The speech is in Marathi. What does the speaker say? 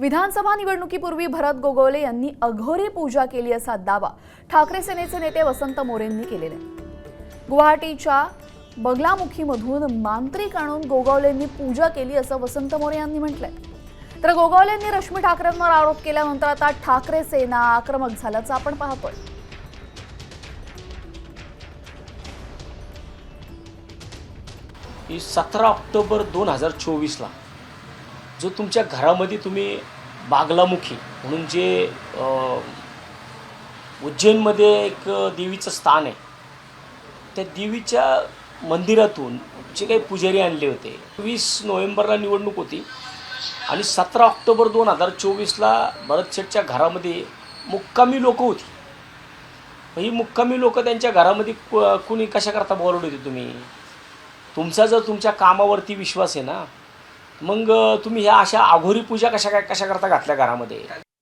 विधानसभा निवडणुकीपूर्वी भरत गोगावले यांनी अघोरी पूजा केली असा दावा ठाकरे सेनेचे नेते वसंत मोरेंनी केलेला आहे। गुवाहाटीच्या बगलामुखीमधून मांत्रिक आणून गोगावलेंनी पूजा केली असं वसंत मोरे यांनी म्हटलंय। तर गोगावलेंनी रश्मी ठाकरेंवर आरोप केल्यानंतर आता ठाकरे सेना आक्रमक झाल्याचं आपण पाहतोय। ही 17 ऑक्टोबर 2024 ला जो तुमच्या घरामध्ये तुम्ही बागलामुखी म्हणून जे उज्जैनमध्ये एक देवीचं स्थान आहे, त्या देवीच्या मंदिरातून जे काही पुजारी आणले होते, 20 नोव्हेंबरला निवडणूक होती आणि 17 ऑक्टोबर 2024 ला भरत शेठच्या घरामध्ये मुक्कामी लोक होती। ही मुक्कामी लोक त्यांच्या घरामध्ये कुणी कशा करता बोलवले होते तुम्ही? तुमचा जर तुमच्या कामावरती विश्वास आहे ना, मग तुम्ही ह्या अशा अघोरी पूजा कशा करता घातल्या घरामध्ये?